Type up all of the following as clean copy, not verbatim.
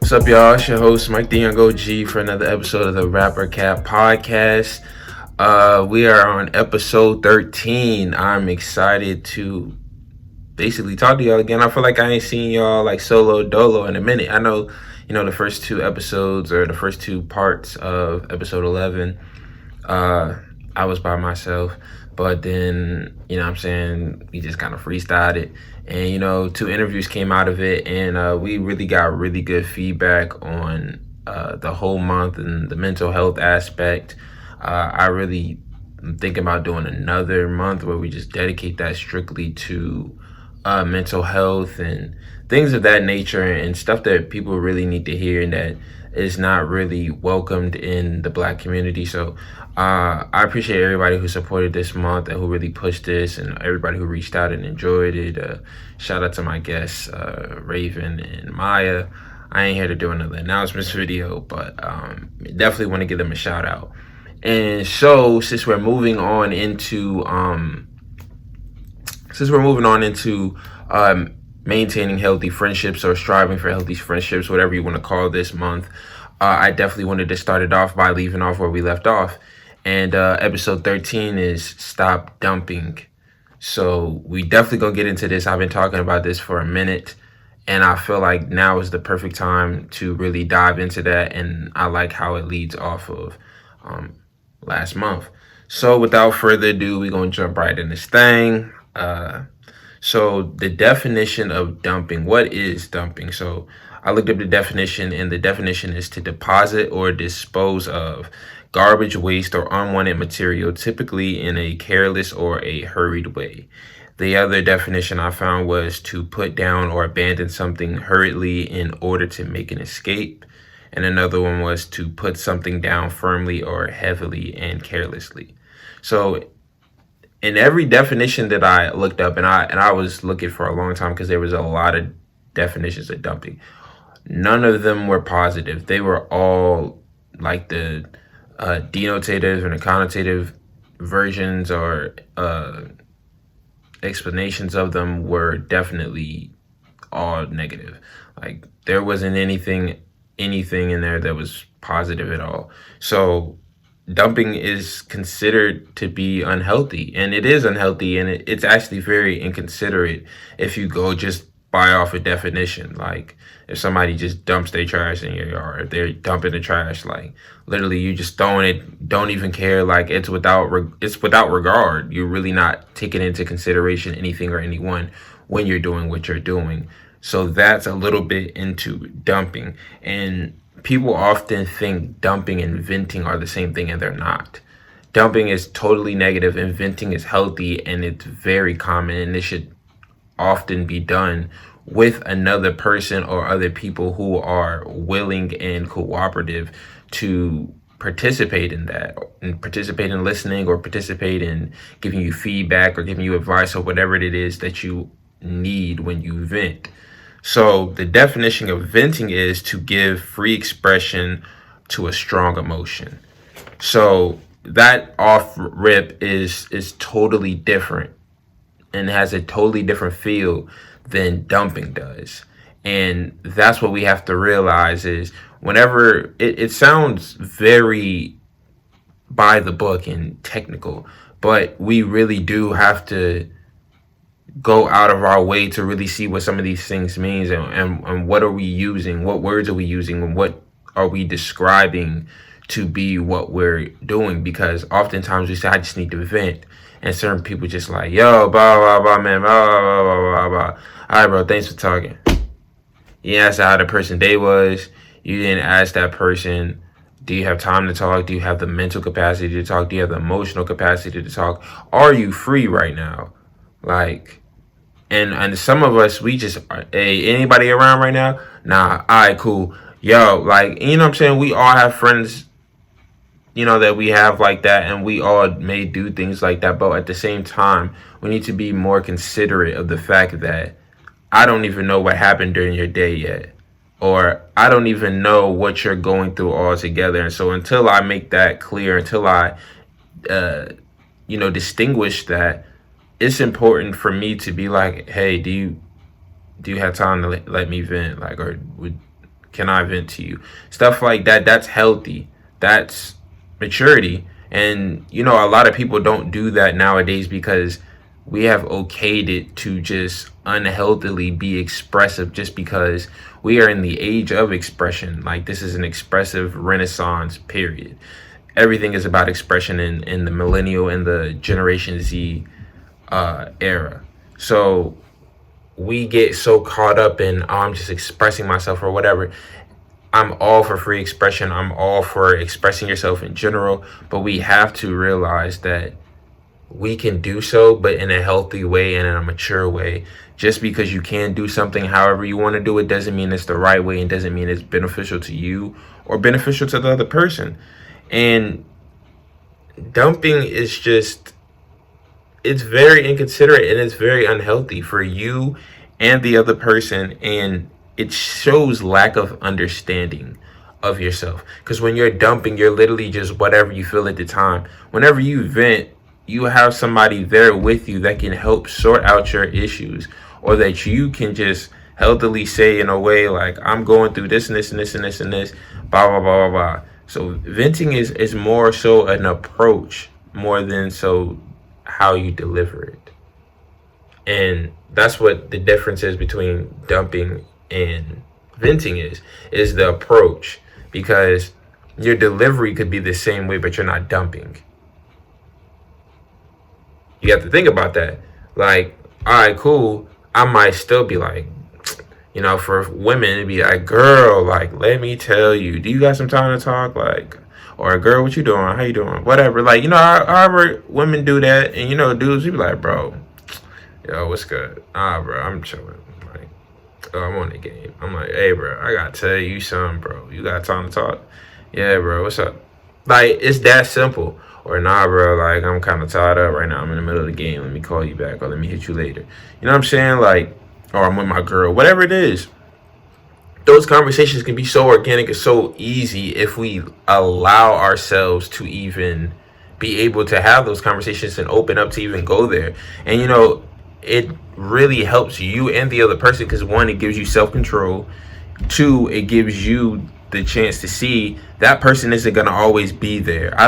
What's up, y'all? It's your host, Mike the Young OG, for another episode of the Rapper Cat Podcast. We are on episode 13. I'm excited to basically talk to y'all again. I feel like I ain't seen y'all like solo dolo in a minute. I know, the first two episodes or the first two parts of episode 11, I was by myself. But then, we just kind of freestyled it. And, two interviews came out of it. And we really got really good feedback on the whole month and the mental health aspect. I really am thinking about doing another month where we just dedicate that strictly to mental health and things of that nature and stuff that people really need to hear and that is not really welcomed in the Black community. So I appreciate everybody who supported this month and who really pushed this, and everybody who reached out and enjoyed it. Shout out to my guests, Raven and Maya. I ain't here to do another announcements video, but definitely want to give them a shout out. And so since we're moving on into maintaining healthy friendships or striving for healthy friendships, whatever you want to call this month, I definitely wanted to start it off by leaving off where we left off. And episode 13 is Stop Dumping. So we definitely gonna get into this. I've been talking about this for a minute, and I feel like now is the perfect time to really dive into that. And I like how it leads off of last month. So without further ado, we're gonna jump right in this thing. So the definition of dumping. What is dumping? So I looked up the definition, and the definition is to deposit or dispose of garbage, waste, or unwanted material, typically in a careless or a hurried way. The other definition I found was to put down or abandon something hurriedly in order to make an escape. And another one was to put something down firmly or heavily and carelessly. So in every definition that I looked up, and I was looking for a long time because there was a lot of definitions of dumping, none of them were positive. They were all like the denotative and the connotative versions or explanations of them were definitely all negative. Like there wasn't anything in there that was positive at all. So dumping is considered to be unhealthy, and it is unhealthy, and it's actually very inconsiderate if you go just by off a definition. Like if somebody just dumps their trash in your yard, if they're dumping the trash, like literally you just throwing it, don't even care, like it's without regard. You're really not taking into consideration anything or anyone when you're doing what you're doing. So that's a little bit into dumping. And people often think dumping and venting are the same thing, and they're not. Dumping is totally negative and venting is healthy, and it's very common, and it should often be done with another person or other people who are willing and cooperative to participate in that, and participate in listening, or participate in giving you feedback or giving you advice or whatever it is that you need when you vent. So the definition of venting is to give free expression to a strong emotion. So that off rip is totally different and has a totally different feel than dumping does. And that's what we have to realize is whenever it sounds very by the book and technical, but we really do have to go out of our way to really see what some of these things means, and what are we using, what words are we using, and what are we describing to be what we're doing. Because oftentimes we say, I just need to vent, and certain people just like, yo, blah blah blah, man, blah blah blah blah blah. All right, bro, thanks for talking. You didn't ask how the person day was. You didn't ask that person, do you have time to talk? Do you have the mental capacity to talk? Do you have the emotional capacity to talk? Are you free right now? Like, and some of us, we just, hey, anybody around right now? Nah, all right, cool. Yo, like, you know what I'm saying? We all have friends, that we have like that, and we all may do things like that. But at the same time, we need to be more considerate of the fact that I don't even know what happened during your day yet, or I don't even know what you're going through altogether. And so until I make that clear, until I, distinguish that, it's important for me to be like, hey, do you have time to let me vent? Like, or Can I vent to you? Stuff like that. That's healthy. That's maturity. And a lot of people don't do that nowadays because we have okayed it to just unhealthily be expressive just because we are in the age of expression. Like, this is an expressive renaissance period. Everything is about expression in the millennial and the Generation Z era. So we get so caught up in, oh, I'm just expressing myself or whatever. I'm all for free expression. I'm all for expressing yourself in general. But we have to realize that we can do so, but in a healthy way and in a mature way. Just because you can do something however you want to do it doesn't mean it's the right way, and doesn't mean it's beneficial to you or beneficial to the other person. And dumping is just, it's very inconsiderate and it's very unhealthy for you and the other person, and it shows lack of understanding of yourself. Because when you're dumping, you're literally just whatever you feel at the time. Whenever you vent, you have somebody there with you that can help sort out your issues, or that you can just healthily say in a way like, I'm going through this and this and this and this and this, blah blah blah blah blah. So venting is more so an approach more than so how you deliver it. And that's what the difference is between dumping and venting is the approach. Because your delivery could be the same way, but you're not dumping. You have to think about that. Like, all right, cool. I might still be like, for women, it'd be like, girl, like, let me tell you, do you got some time to talk? Like, or girl, what you doing? How you doing? Whatever. Like, however women do that. And, dudes, you be like, bro, yo, what's good? Bro, I'm chilling. Like, oh, I'm on the game. I'm like, hey, bro, I gotta tell you something, bro. You got time to talk? Yeah, bro, what's up? Like, it's that simple. Or, nah, bro, like, I'm kind of tied up right now. I'm in the middle of the game. Let me call you back, or let me hit you later. You know what I'm saying? Like, or I'm with my girl. Whatever it is. Those conversations can be so organic and so easy if we allow ourselves to even be able to have those conversations and open up to even go there. And, it really helps you and the other person because, one, it gives you self-control. Two, it gives you the chance to see that person isn't going to always be there. I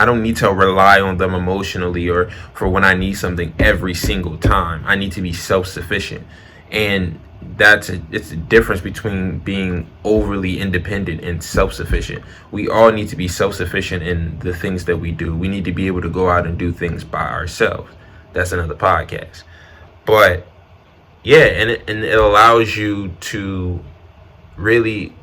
don't need to rely on them emotionally or for when I need something every single time. I need to be self-sufficient. And it's a difference between being overly independent and self-sufficient. We all need to be self-sufficient in the things that we do. We need to be able to go out and do things by ourselves. That's another podcast. But yeah, and it allows you to really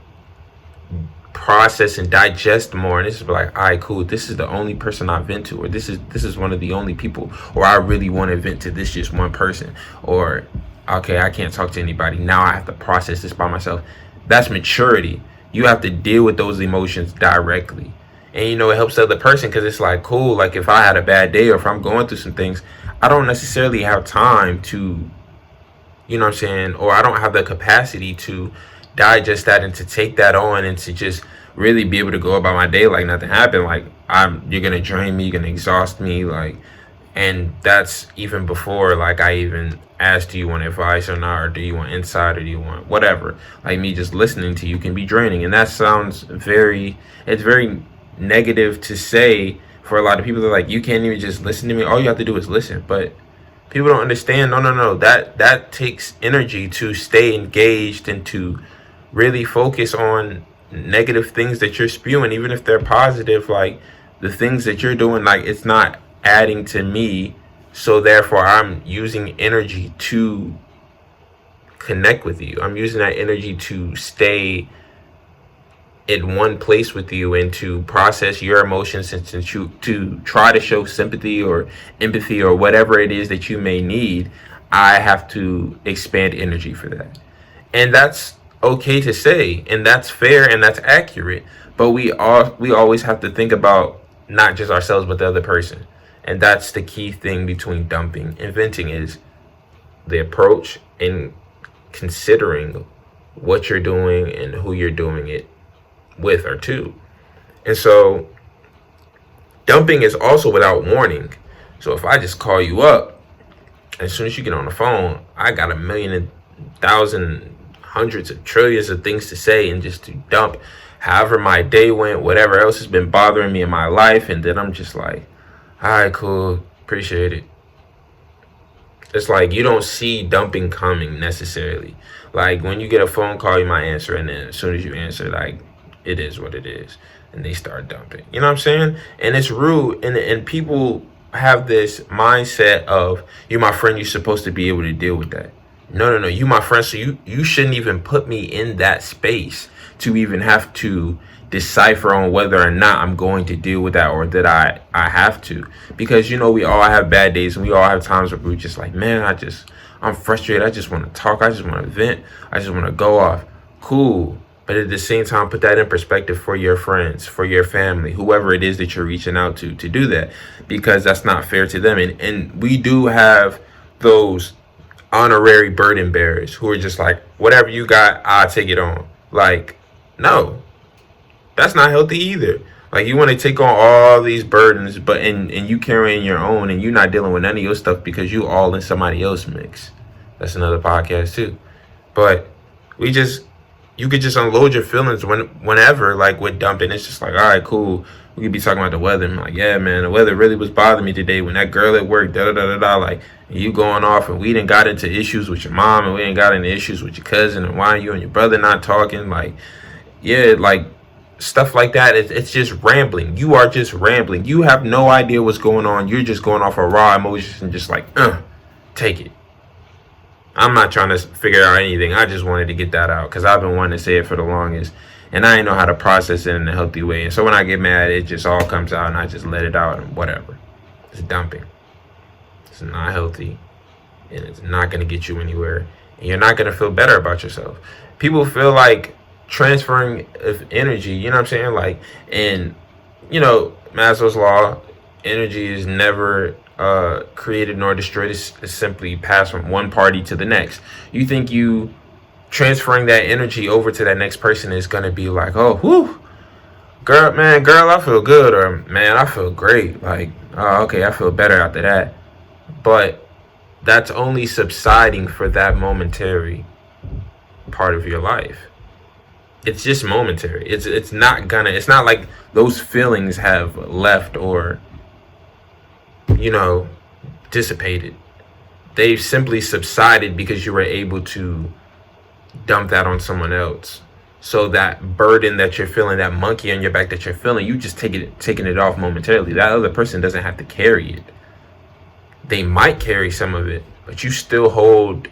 process and digest more, and this is like, all right, cool, this is the only person I vent to, or this is one of the only people, or I really want to vent to this just one person, or okay, I can't talk to anybody, now I have to process this by myself. That's maturity. You have to deal with those emotions directly. And it helps the other person because it's like, cool, like if I had a bad day or if I'm going through some things, I don't necessarily have time to, you know what I'm saying, or I don't have the capacity to digest that and to take that on and to just really be able to go about my day like nothing happened. Like, you're gonna drain me, you're gonna exhaust me, like, and that's even before like I even asked, do you want advice or not, or do you want insight, or do you want whatever. Like, me just listening to you can be draining, and that sounds it's very negative to say for a lot of people. They're like, you can't even just listen to me, all you have to do is listen. But people don't understand. No. That takes energy to stay engaged and to really focus on negative things that you're spewing, even if they're positive. Like, the things that you're doing, like, it's not adding to me, so therefore I'm using energy to connect with you. I'm using that energy to stay in one place with you and to process your emotions and to try to show sympathy or empathy or whatever it is that you may need. I have to expand energy for that. And that's okay to say, and that's fair, and that's accurate. But we always have to think about not just ourselves but the other person. And that's the key thing between dumping and venting, is the approach and considering what you're doing and who you're doing it with or to. And so dumping is also without warning. So if I just call you up, as soon as you get on the phone, I got a million and thousand hundreds of trillions of things to say and just to dump however my day went, whatever else has been bothering me in my life. And then I'm just like, all right, cool, appreciate it. It's like you don't see dumping coming necessarily. Like when you get a phone call, you might answer, and then as soon as you answer, like, it is what it is, and they start dumping. You know what I'm saying? And it's rude, and people have this mindset of, you my friend, you're supposed to be able to deal with that. No, you my friend, so you shouldn't even put me in that space to even have to decipher on whether or not I'm going to deal with that, or that I have to. Because we all have bad days, and we all have times where we're just like, man, I'm frustrated, I just want to talk, I just want to vent, I just want to go off. Cool. But at the same time, put that in perspective for your friends, for your family, whoever it is that you're reaching out to do that, because that's not fair to them. And we do have those honorary burden bearers who are just like, whatever you got, I'll take it on. Like, no, that's not healthy either. Like, you want to take on all these burdens, but and you carrying your own, and you're not dealing with none of your stuff because you all in somebody else's mix. That's another podcast too. But you could just unload your feelings whenever, like with dumping. It's just like, all right, cool. We could be talking about the weather. I'm like, yeah, man, the weather really was bothering me today. When that girl at work, like, you going off, and we didn't got into issues with your mom, and we didn't got into issues with your cousin, and why you and your brother not talking. Like, yeah, like stuff like that. It's just rambling. You are just rambling. You have no idea what's going on. You're just going off of raw emotions and just like, take it. I'm not trying to figure out anything. I just wanted to get that out because I've been wanting to say it for the longest, and I didn't know how to process it in a healthy way. And so when I get mad, it just all comes out, and I just let it out, and whatever. It's dumping. It's not healthy, and it's not going to get you anywhere, and you're not going to feel better about yourself. People feel like transferring of energy, you know what I'm saying? Like, and Maslow's Law, energy is never created nor destroyed. It's simply passed from one party to the next. You think you transferring that energy over to that next person is gonna be like, oh, whoo, girl, I feel good, or man, I feel great. Like, oh, okay, I feel better after that. But that's only subsiding for that momentary part of your life. It's just momentary. It's not like those feelings have left or dissipated. They've simply subsided because you were able to dump that on someone else. So that burden that you're feeling, that monkey on your back that you're feeling, you just taking it off momentarily. That other person doesn't have to carry it. They might carry some of it, but you still hold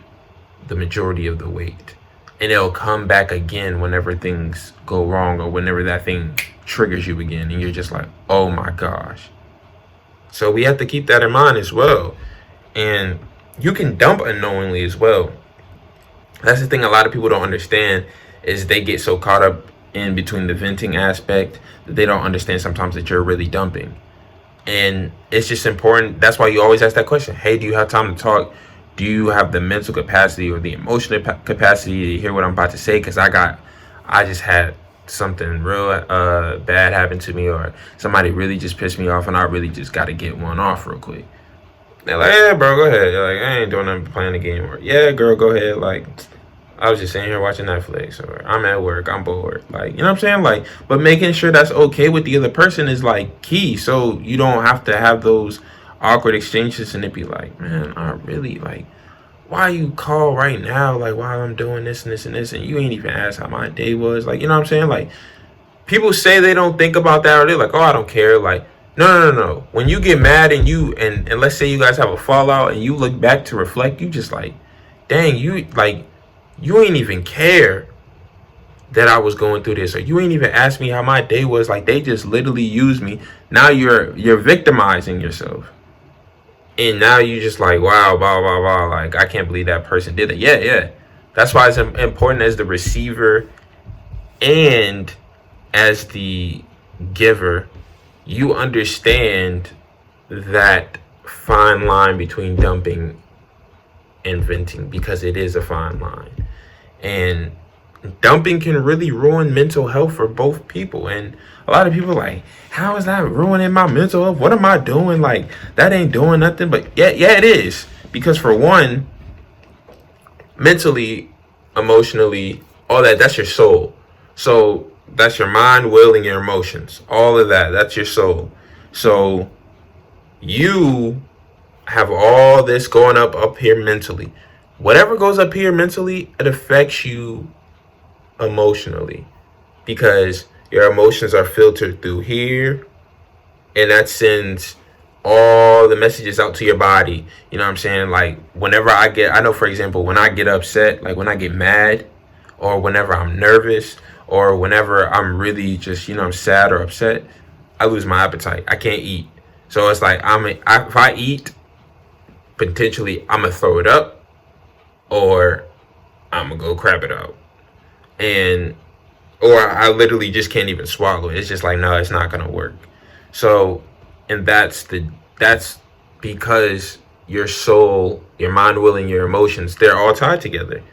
the majority of the weight. And it'll come back again whenever things go wrong, or whenever that thing triggers you again, and you're just like, oh my gosh. So we have to keep that in mind as well. And you can dump unknowingly as well. That's the thing a lot of people don't understand, is they get so caught up in between the venting aspect that they don't understand sometimes that you're really dumping. And it's just important. That's why you always ask that question. Hey, do you have time to talk? Do you have the mental capacity or the emotional capacity to hear what I'm about to say? Because I just had something real bad happen to me, or somebody really just pissed me off, and I really just got to get one off real quick. They're like, yeah, bro, go ahead. You're like, I ain't doing nothing but playing the game. Or, yeah, girl, go ahead. Like, I was just sitting here watching Netflix, or I'm at work, I'm bored. Like, you know what I'm saying? Like, but making sure that's okay with the other person is like key, so you don't have to have those awkward exchanges and it be like, man, I really like, why you call right now, like, while I'm doing this and this and this, and you ain't even asked how my day was. Like, you know what I'm saying? Like, people say they don't think about that, or they're like, oh, I don't care. Like, no. When you get mad and let's say you guys have a fallout and you look back to reflect, you just like, dang, you ain't even care that I was going through this, or you ain't even asked me how my day was. Like, they just literally used me. Now you're victimizing yourself. And now you just like, wow, blah, blah, blah. Like, I can't believe that person did it. Yeah. That's why it's important as the receiver and as the giver, you understand that fine line between dumping and venting, because it is a fine line. And dumping can really ruin mental health for both people. And a lot of people are like, how is that ruining my mental health? What am I doing? Like, that ain't doing nothing. But yeah, it is. Because for one, mentally, emotionally, all that, that's your soul. So that's your mind, will, and your emotions. All of that, that's your soul. So you have all this going up here mentally. Whatever goes up here mentally, it affects you emotionally, because your emotions are filtered through here, and that sends all the messages out to your body. You know what I'm saying? Like whenever I know, for example, when I get upset, like when I get mad, or whenever I'm nervous, or whenever I'm really just, I'm sad or upset, I lose my appetite. I can't eat. So it's like if I eat, potentially I'm gonna throw it up, or I'm gonna go crap it out, and or I literally just can't even swallow it. It's just like, no, it's not gonna work. So, and that's because your soul, your mind, will, and your emotions, they're all tied together.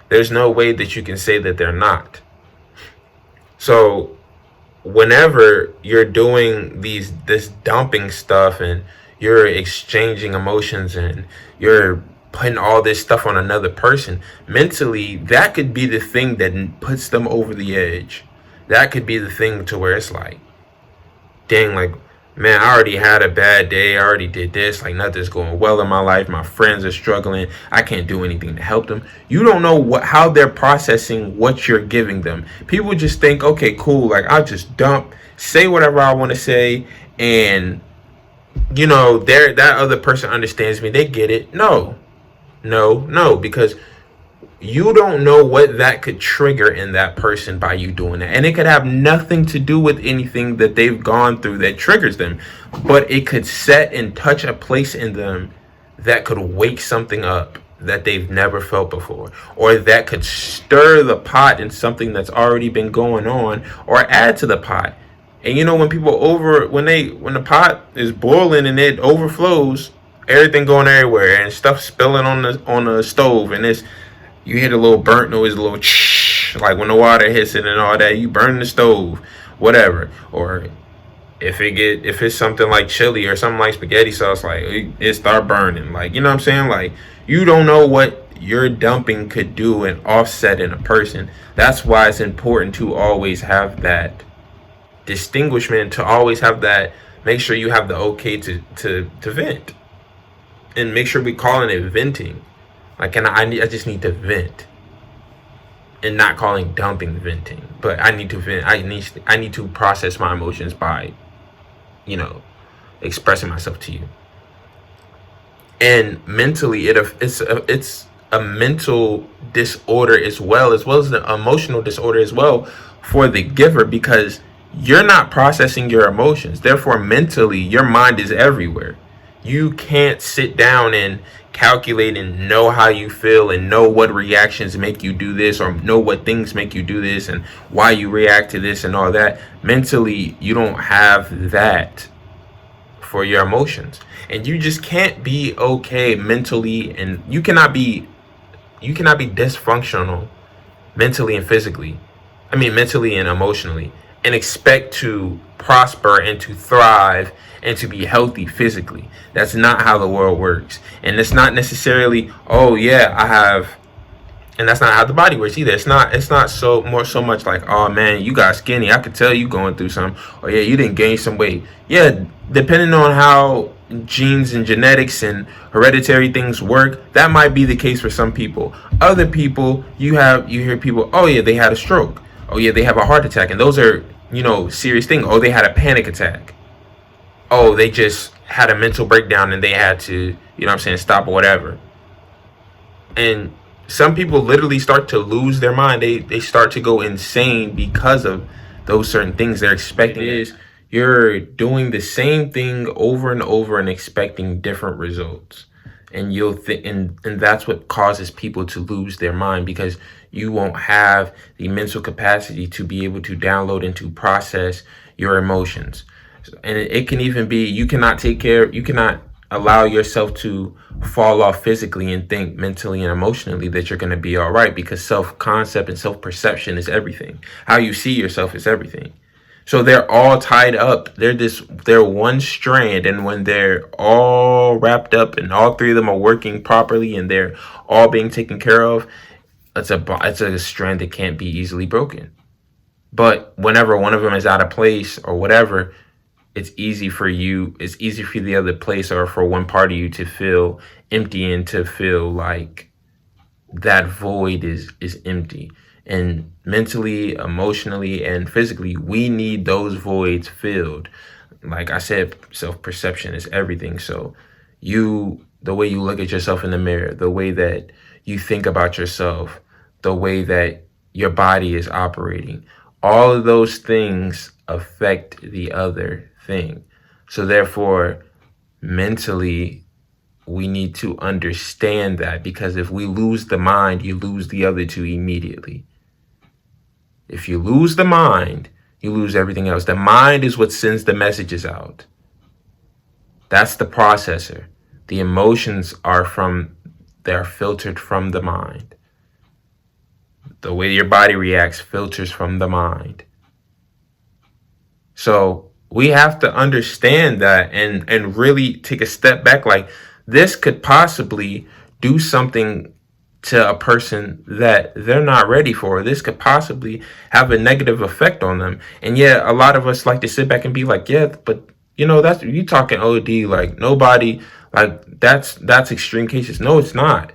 There's no way that you can say that they're not. So whenever you're doing this dumping stuff, and you're exchanging emotions, and you're putting all this stuff on another person, mentally, that could be the thing that puts them over the edge. That could be the thing to where it's like, dang, like, man, I already had a bad day. I already did this. Like, nothing's going well in my life. My friends are struggling. I can't do anything to help them. You don't know how they're processing what you're giving them. People just think, okay, cool. Like, I'll just dump, say whatever I want to say, and that other person understands me. They get it. No, because you don't know what that could trigger in that person by you doing that. And it could have nothing to do with anything that they've gone through that triggers them. But it could set and touch a place in them that could wake something up that they've never felt before. Or that could stir the pot in something that's already been going on, or add to the pot. And when when the pot is boiling and it overflows, everything going everywhere and stuff spilling on the stove, and you hear the little burnt noise, a little like when the water hits it and all that. You burn the stove, whatever. Or if it's something like chili or something like spaghetti sauce, like it start burning. Like, you know what I'm saying? Like, you don't know what your dumping could do and offset in a person. That's why it's important to always have that distinguishment, to always have that. Make sure you have the okay to vent, and make sure we calling it venting. Like, and I just need to vent, and not calling dumping venting. But I need to vent. I need to process my emotions by, expressing myself to you. And mentally, it's a mental disorder as well as an emotional disorder as well for the giver, because you're not processing your emotions. Therefore, mentally, your mind is everywhere. You can't sit down and calculate and know how you feel, and know what reactions make you do this, or know what things make you do this, and why you react to this and all that. Mentally, you don't have that for your emotions. And you just can't be okay mentally, and you cannot be dysfunctional mentally and physically. I mean, mentally and emotionally, and expect to prosper and to thrive and to be healthy physically. That's not how the world works. And it's not necessarily, oh yeah, I have, and that's not how the body works either. It's not so much like, oh man, you got skinny, I could tell you going through something. Or yeah, you didn't gain some weight. Yeah, depending on how genes and genetics and hereditary things work, that might be the case for some people. Other people, you hear people, oh yeah, they had a stroke. Oh yeah, they have a heart attack. And those are, serious things. Oh, they had a panic attack. Oh, they just had a mental breakdown and they had to, stop or whatever. And some people literally start to lose their mind. They start to go insane because of those certain things they're expecting. You're doing the same thing over and over and expecting different results. And and that's what causes people to lose their mind, because you won't have the mental capacity to be able to download and to process your emotions. And it can even be, you cannot allow yourself to fall off physically and think mentally and emotionally that you're going to be all right, because self-concept and self-perception is everything. How you see yourself is everything. So they're all tied up. They're one strand, and when they're all wrapped up and all three of them are working properly and they're all being taken care of, it's a strand that can't be easily broken. But whenever one of them is out of place or whatever, it's easy for the other place or for one part of you to feel empty and to feel like that void is empty. And mentally, emotionally, and physically, we need those voids filled. Like I said, self-perception is everything. So the way you look at yourself in the mirror, the way that you think about yourself, the way that your body is operating, all of those things affect the other thing. So therefore, mentally, we need to understand that, because if we lose the mind, you lose the other two immediately. If you lose the mind, you lose everything else. The mind is what sends the messages out. That's the processor. The emotions they're filtered from the mind. The way your body reacts filters from the mind. So we have to understand that and really take a step back. Like, this could possibly do something to a person that they're not ready for. This could possibly have a negative effect on them. And yeah, a lot of us like to sit back and be like, yeah, but that's you talking OD, like nobody, like that's extreme cases. No, it's not.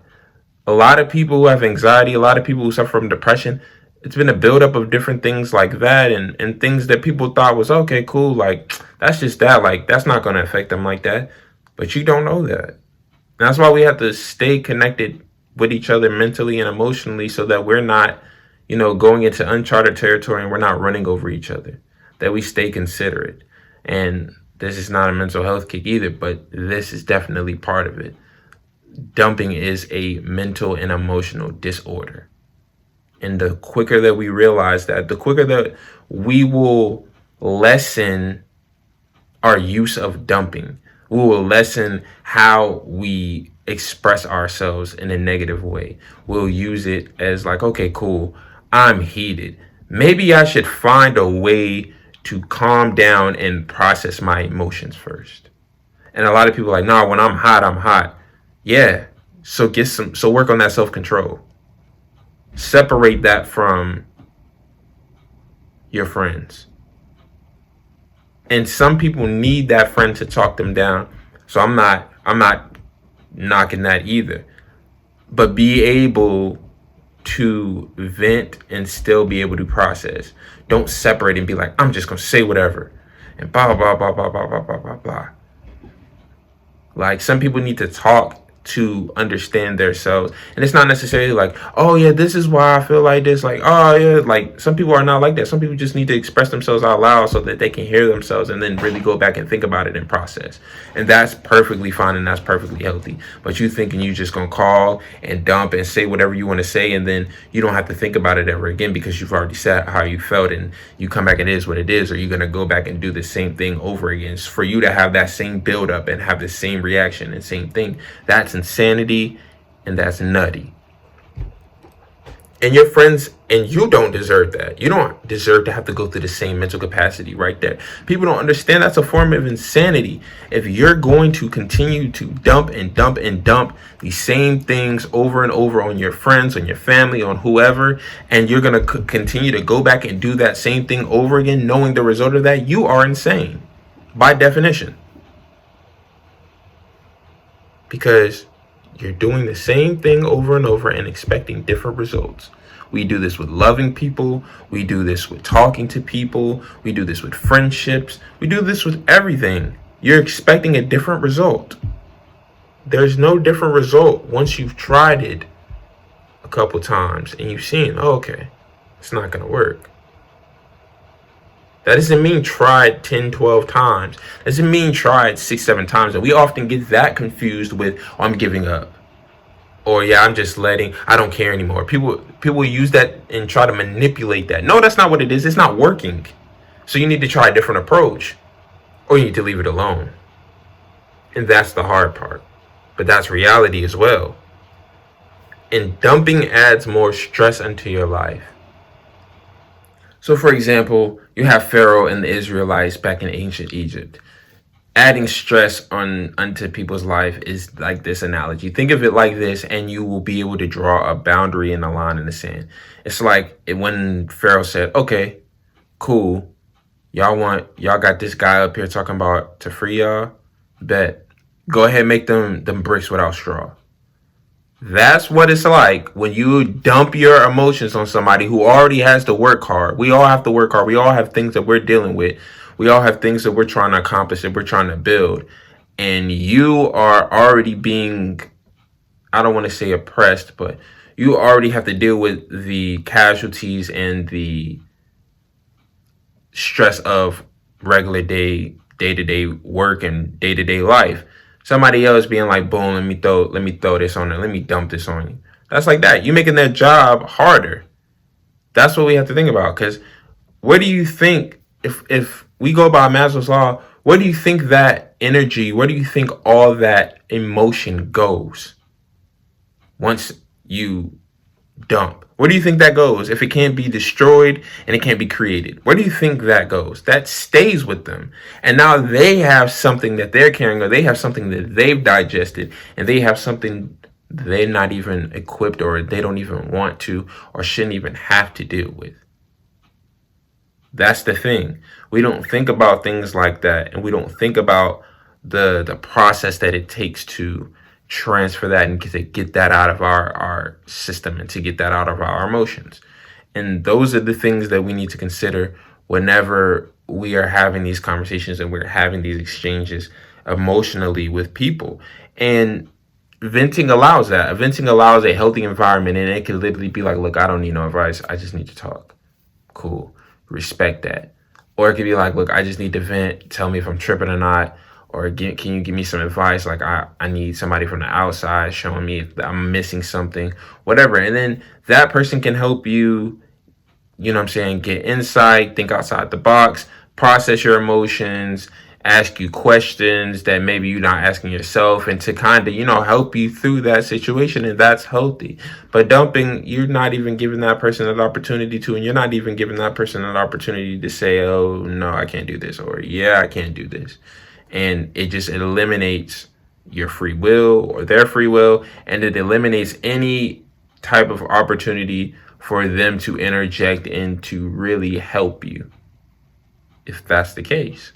A lot of people who have anxiety, a lot of people who suffer from depression, it's been a buildup of different things like that, and things that people thought was okay, cool, like that's just that, like that's not going to affect them like that. But you don't know that. And that's why we have to stay connected with each other mentally and emotionally, so that we're not, going into uncharted territory and we're not running over each other, that we stay considerate. And this is not a mental health kick either, but this is definitely part of it. Dumping is a mental and emotional disorder. And the quicker that we realize that, the quicker that we will lessen our use of dumping. We will lessen how we express ourselves in a negative way. We'll use it as like, okay, cool, I'm heated. Maybe I should find a way to calm down and process my emotions first. And a lot of people are like, no, when I'm hot, I'm hot. Yeah. So work on that self-control. Separate that from your friends. And some people need that friend to talk them down. So I'm not knocking that either. But be able to vent and still be able to process. Don't separate and be like, I'm just gonna say whatever and blah blah blah blah blah blah blah blah blah. Like, some people need to talk to understand themselves, and it's not necessarily like, oh yeah, this is why I feel like this, like, oh yeah, like some people are not like that. Some people just need to express themselves out loud so that they can hear themselves and then really go back and think about it and process. And that's perfectly fine and that's perfectly healthy. But you thinking you just gonna call and dump and say whatever you want to say, and then you don't have to think about it ever again because you've already said how you felt, and you come back and it is what it is, or you're gonna go back and do the same thing over again. It's for you to have that same build up and have the same reaction and same thing. That's insanity, and that's nutty. And your friends and you don't deserve that. You don't deserve to have to go through the same mental capacity right there. People don't understand that's a form of insanity. If you're going to continue to dump and dump and dump the same things over and over on your friends, on your family, on whoever, and you're going to continue to go back and do that same thing over again, knowing the result of that, you are insane by definition. Because you're doing the same thing over and over and expecting different results. We do this with loving people. We do this with talking to people. We do this with friendships. We do this with everything. You're expecting a different result. There's no different result once you've tried it a couple times and you've seen, oh, okay, it's not going to work. That doesn't mean tried 10, 12 times. That doesn't mean tried 6, 7 times. And we often get that confused with, oh, I'm giving up. Or, yeah, I don't care anymore. People use that and try to manipulate that. No, that's not what it is. It's not working. So you need to try a different approach. Or you need to leave it alone. And that's the hard part. But that's reality as well. And dumping adds more stress into your life. So, for example, you have Pharaoh and the Israelites back in ancient Egypt. adding stress on onto people's life is like this analogy. Think of it like this, and you will be able to draw a boundary and a line in the sand. It's like when Pharaoh said, "Okay, cool, y'all got this guy up here talking about to free y'all. Bet, go ahead, make them bricks without straw." That's what it's like when you dump your emotions on somebody who already has to work hard. We all have to work hard. We all have things that we're dealing with. We all have things that we're trying to accomplish, that we're trying to build. And you are already being, I don't want to say oppressed, but you already have to deal with the casualties and the stress of regular day-to-day work and day-to-day life. Somebody else being like, boom, let me throw this on it, let me dump this on you. That's like that. You making their job harder. That's what we have to think about. Because where do you think, if we go by Maslow's law, where do you think that energy, where do you think all that emotion goes once you dump? Where do you think that goes? If it can't be destroyed and it can't be created, where do you think that goes? That stays with them. And now they have something that they're carrying, or they have something that they've digested, and they have something they're not even equipped, or they don't even want to, or shouldn't even have to deal with. That's the thing. We don't think about things like that, and we don't think about the process that it takes to transfer that and to get that out of our system, and to get that out of our emotions. And those are the things that we need to consider whenever we are having these conversations and we're having these exchanges emotionally with people. And venting allows that. Venting allows a healthy environment, and it can literally be like, look, I don't need no advice. I just need to talk. Cool. Respect that. Or it could be like, look, I just need to vent. Tell me if I'm tripping or not. Or can you give me some advice? Like I need somebody from the outside showing me if I'm missing something, whatever. And then that person can help you, you know what I'm saying, get insight, think outside the box, process your emotions, ask you questions that maybe you're not asking yourself, and to kind of, help you through that situation. And that's healthy. But dumping, you're not even giving that person an opportunity to, and you're not even giving that person an opportunity to say, oh, no, I can't do this, or yeah, I can't do this. And it just eliminates your free will or their free will, and it eliminates any type of opportunity for them to interject and to really help you, if that's the case.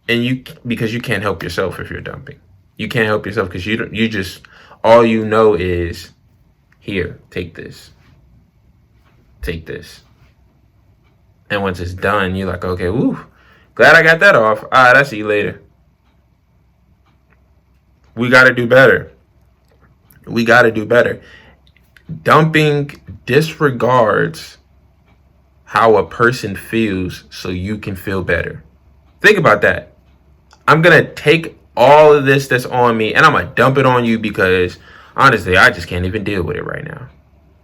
And because you can't help yourself if you're dumping. You can't help yourself because you just, all you know is, here, take this. Take this. And once it's done, you're like, okay, woo, glad I got that off. All right, I'll see you later. We got to do better. We got to do better. Dumping disregards how a person feels so you can feel better. Think about that. I'm going to take all of this that's on me and I'm going to dump it on you because honestly, I just can't even deal with it right now.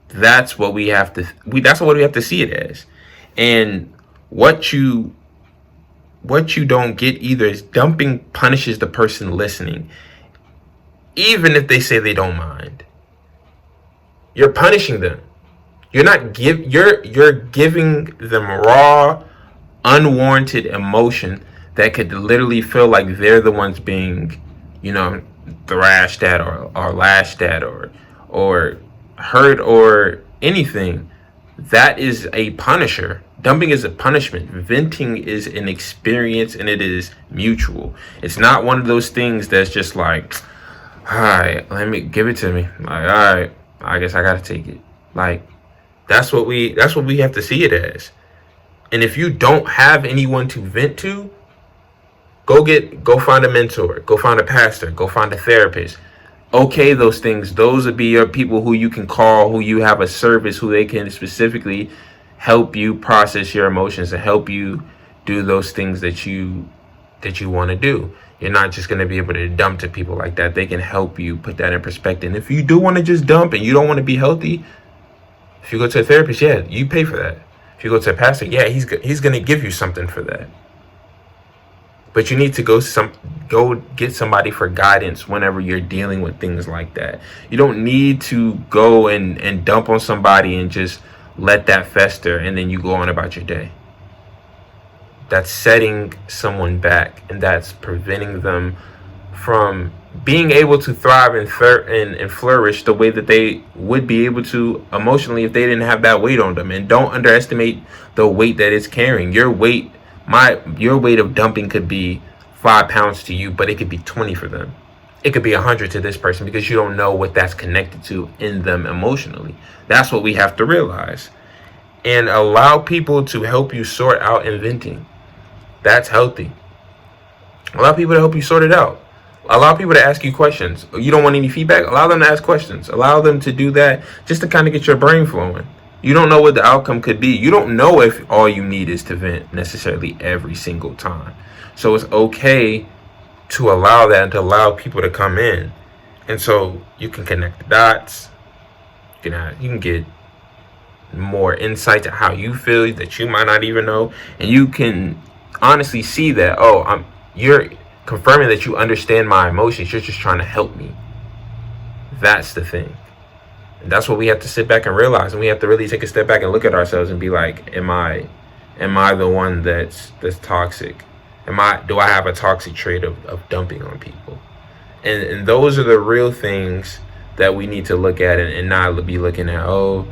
That's what we have to see it as. And what you don't get either is dumping punishes the person listening. Even if they say they don't mind, you're punishing them. You're giving them raw, unwarranted emotion that could literally feel like they're the ones being, thrashed at or lashed at or hurt or anything. That is a punisher. Dumping is a punishment. Venting is an experience, and it is mutual. It's not one of those things that's just like, all right, let me give it to me. Like, all right, I guess I gotta take it. Like, that's what we have to see it as. And if you don't have anyone to vent to, go find a mentor, go find a pastor, go find a therapist. Okay, those things, those would be your people who you can call, who you have a service, who they can specifically help you process your emotions and help you do those things that you want to do. You're not just going to be able to dump to people like that. They can help you put that in perspective. And if you do want to just dump and you don't want to be healthy, if you go to a therapist, yeah, you pay for that. If you go to a pastor, yeah, he's going to give you something for that. But you need to go get somebody for guidance whenever you're dealing with things like that. You don't need to go and dump on somebody and just let that fester and then you go on about your day. that's setting someone back, and that's preventing them from being able to thrive and flourish the way that they would be able to emotionally if they didn't have that weight on them. And don't underestimate the weight that it's carrying. Your weight of dumping could be 5 pounds to you, but it could be 20 for them. It could be 100 to this person, because you don't know what that's connected to in them emotionally. That's what we have to realize. And allow people to help you sort out inventing. That's healthy. Allow people to help you sort it out. Allow people to ask you questions. You don't want any feedback? Allow them to ask questions. Allow them to do that just to kind of get your brain flowing. You don't know what the outcome could be. You don't know if all you need is to vent necessarily every single time. So it's okay to allow that and to allow people to come in. And so you can connect the dots. You can get more insight to how you feel that you might not even know. And you can honestly see that, you're confirming that you understand my emotions. You're just trying to help me. That's the thing. And that's what we have to sit back and realize. And we have to really take a step back and look at ourselves and be like, am I the one that's toxic? Do I have a toxic trait of dumping on people? And those are the real things that we need to look at, and not be looking at, y'all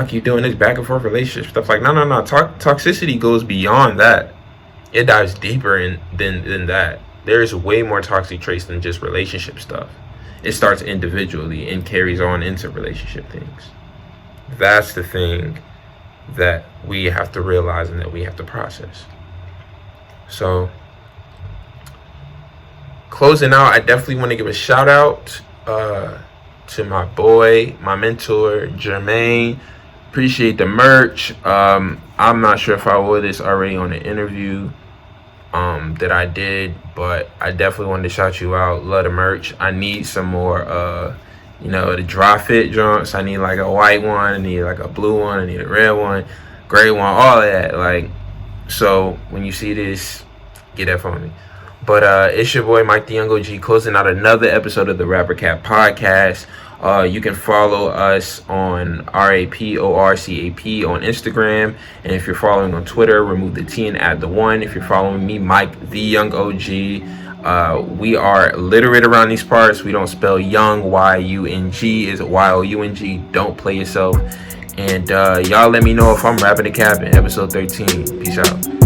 keep doing this back and forth relationship stuff. Like, no. Toxicity goes beyond that. It dives deeper than that. There's way more toxic traits than just relationship stuff. It starts individually and carries on into relationship things. That's the thing that we have to realize and that we have to process. So, closing out, I definitely want to give a shout out to my boy, my mentor, Jermaine. Appreciate the merch. I'm not sure if I wore this already on the interview that I did, but I definitely wanted to shout you out. Love the merch. I need some more the dry fit joints. I need like a white one, I need like a blue one, I need a red one, gray one, all of that. Like, so when you see this, get that for me. But it's your boy Mike the Young OG, closing out another episode of the Rapper Cap Podcast. You can follow us on RAPORCAP on Instagram, and if you're following on Twitter, remove the T and add the 1. If you're following me, Mike the Young OG, we are literate around these parts. We don't spell young YUNG, is YOUNG. Don't play yourself. And y'all let me know if I'm rapping the cap in episode 13. Peace out.